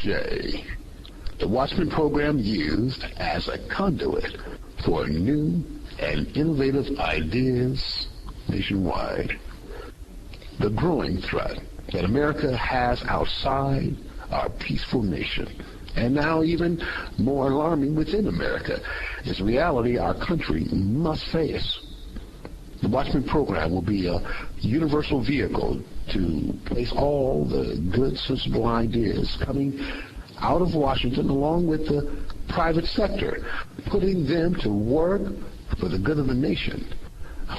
J. The Watchmen Program used as a conduit for new and innovative ideas nationwide. The growing threat that America has outside our peaceful nation, and now even more alarming within America, is a reality our country must face. The Watchmen Program will be a universal vehicle to place all the good, sensible ideas coming out of Washington along with the private sector, putting them to work for the good of the nation.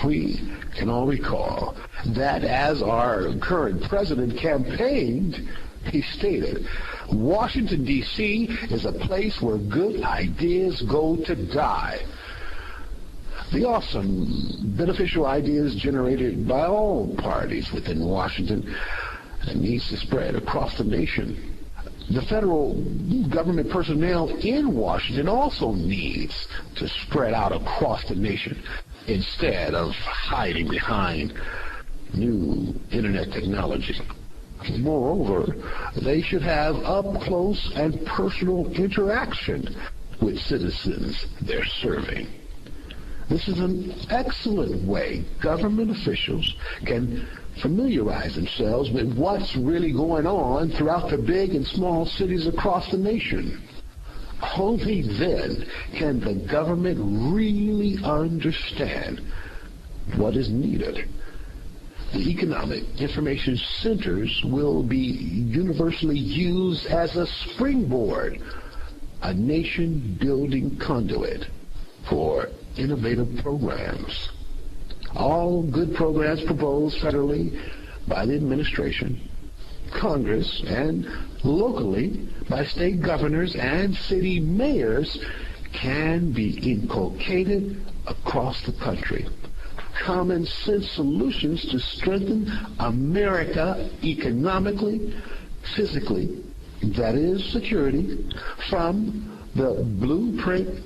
We can all recall that as our current president campaigned, he stated, Washington, D.C. is a place where good ideas go to die. The awesome, beneficial ideas generated by all parties within Washington needs to spread across the nation. The federal government personnel in Washington also needs to spread out across the nation instead of hiding behind new internet technology. Moreover, they should have up-close and personal interaction with citizens they're serving. This is an excellent way government officials can familiarize themselves with what's really going on throughout the big and small cities across the nation. Only then can the government really understand what is needed. The economic information centers will be universally used as a springboard, a nation-building conduit for innovative programs. All good programs proposed federally by the administration, Congress, and locally by state governors and city mayors can be inculcated across the country. Common sense solutions to strengthen America economically, physically, that is security, from the blueprint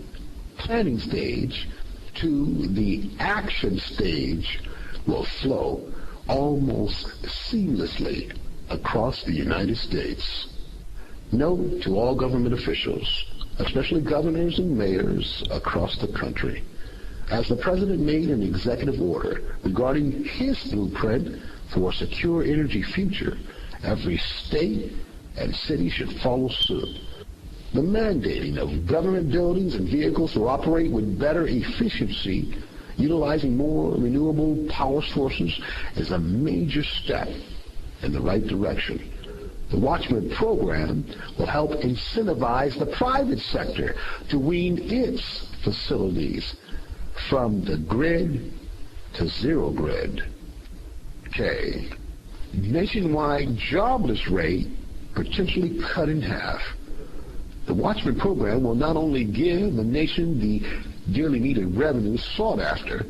planning stage to the action stage will flow almost seamlessly across the United States. Note to all government officials, especially governors and mayors across the country, as the President made an executive order regarding his blueprint for a secure energy future, every state and city should follow suit. The mandating of government buildings and vehicles to operate with better efficiency, utilizing more renewable power sources, is a major step in the right direction. The Watchmen Program will help incentivize the private sector to wean its facilities from the grid to zero grid. K. Nationwide jobless rate potentially cut in half. The Watchmen Program will not only give the nation the dearly needed revenue sought after,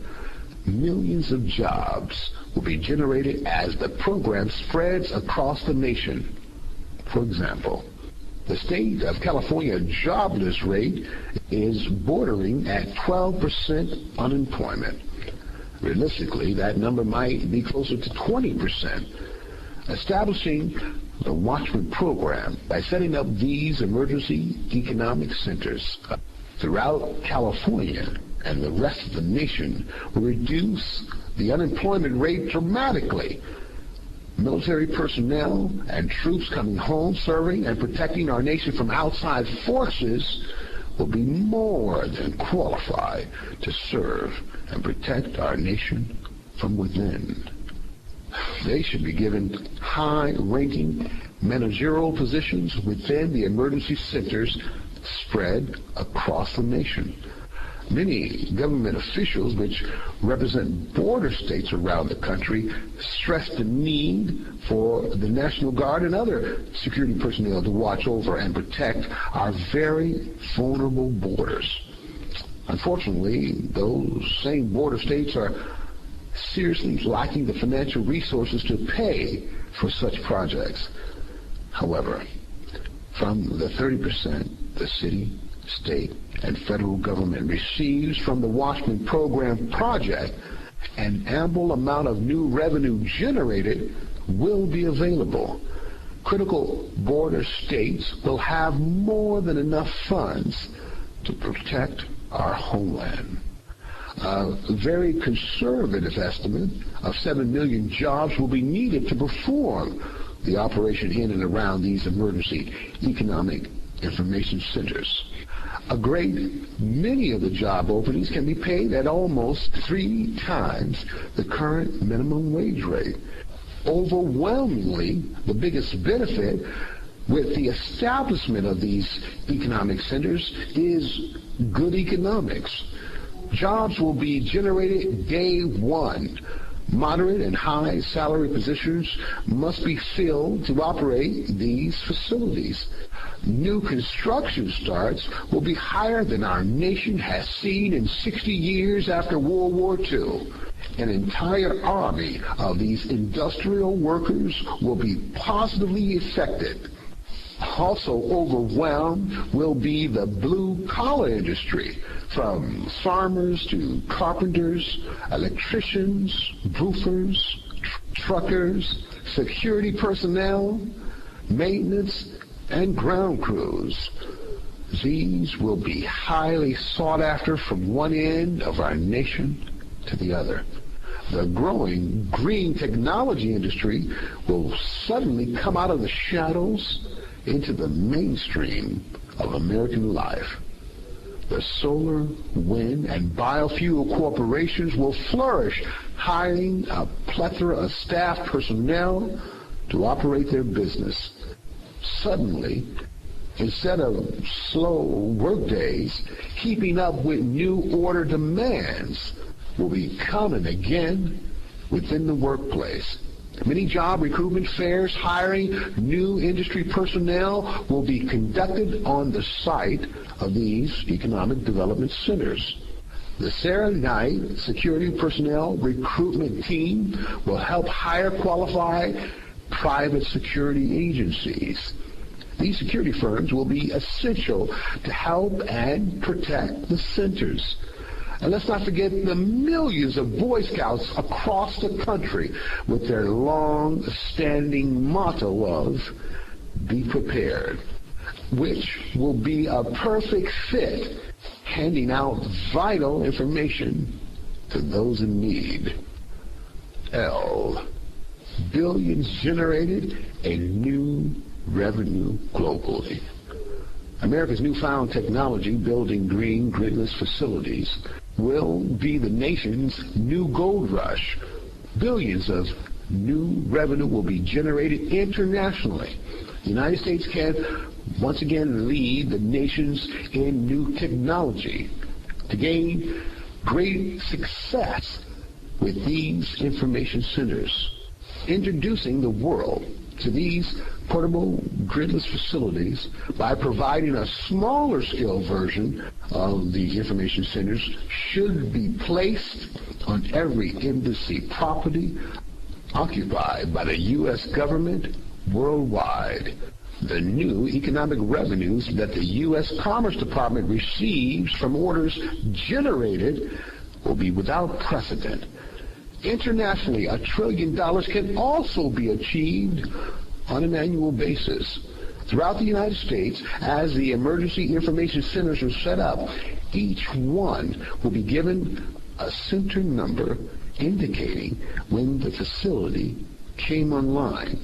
millions of jobs will be generated as the program spreads across the nation. For example, the state of California jobless rate is bordering at 12% unemployment. Realistically, that number might be closer to 20%. Establishing the Watchmen Program by setting up these emergency economic centers throughout California and the rest of the nation will reduce the unemployment rate dramatically. Military personnel and troops coming home serving and protecting our nation from outside forces will be more than qualified to serve and protect our nation from within. They should be given high-ranking managerial positions within the emergency centers spread across the nation. Many government officials which represent border states around the country stress the need for the National Guard and other security personnel to watch over and protect our very vulnerable borders. Unfortunately, those same border states are seriously lacking the financial resources to pay for such projects. However, from the 30% the city, state, and federal government receives from the Watchmen Program project, an ample amount of new revenue generated will be available. critical border states will have more than enough funds to protect our homeland. A very conservative estimate of 7 million jobs will be needed to perform the operation in and around these emergency economic information centers. A great many of the job openings can be paid at almost 3 times the current minimum wage rate. Overwhelmingly, the biggest benefit with the establishment of these economic centers is good economics. Jobs will be generated day one. Moderate and high salary positions must be filled to operate these facilities. New construction starts will be higher than our nation has seen in 60 years after World War II. An entire army of these industrial workers will be positively affected. Also overwhelmed will be the blue-collar industry, from farmers to carpenters, electricians, roofers, truckers, security personnel, maintenance, and ground crews. These will be highly sought after from one end of our nation to the other. The growing green technology industry will suddenly come out of the shadows into the mainstream of American life. The solar, wind, and biofuel corporations will flourish, hiring a plethora of staff personnel to operate their business. Suddenly, instead of slow work days, keeping up with new order demands will be common again within the workplace. Many job recruitment fairs hiring new industry personnel will be conducted on the site of these economic development centers. The Saturday night security personnel recruitment team will help hire qualified private security agencies. These security firms will be essential to help and protect the centers. And let's not forget the millions of Boy Scouts across the country with their long-standing motto of "Be prepared," which will be a perfect fit, handing out vital information to those in need. L. Billions generated and new revenue globally. America's newfound technology building green, gridless facilities will be the nation's new gold rush. Billions of new revenue will be generated internationally. The United States can once again lead the nations in new technology to gain great success with these information centers. Introducing the world to these portable gridless facilities by providing a smaller scale version of the information centers should be placed on every embassy property occupied by the U.S. government worldwide. The new economic revenues that the U.S. Commerce Department receives from orders generated will be without precedent. Internationally, $1 trillion can also be achieved on an annual basis. Throughout the United States, as the emergency information centers are set up, each one will be given a center number indicating when the facility came online.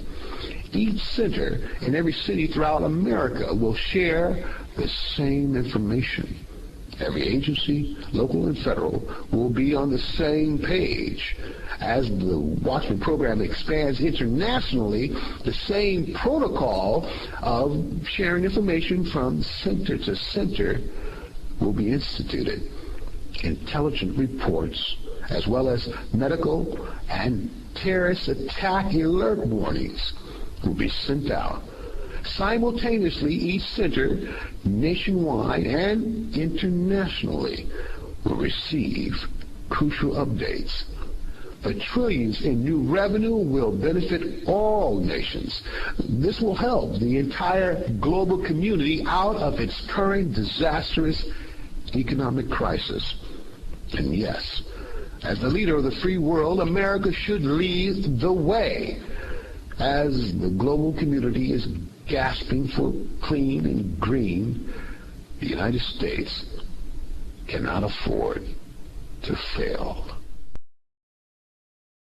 Each center in every city throughout America will share the same information. Every agency, local and federal, will be on the same page. As the Watchmen Program expands internationally, the same protocol of sharing information from center to center will be instituted. Intelligent reports, as well as medical and terrorist attack alert warnings, will be sent out. Simultaneously, each center, nationwide and internationally, will receive crucial updates. The trillions in new revenue will benefit all nations. This will help the entire global community out of its current disastrous economic crisis. And yes, as the leader of the free world, America should lead the way. As the global community is gasping for clean and green, the United States cannot afford to fail.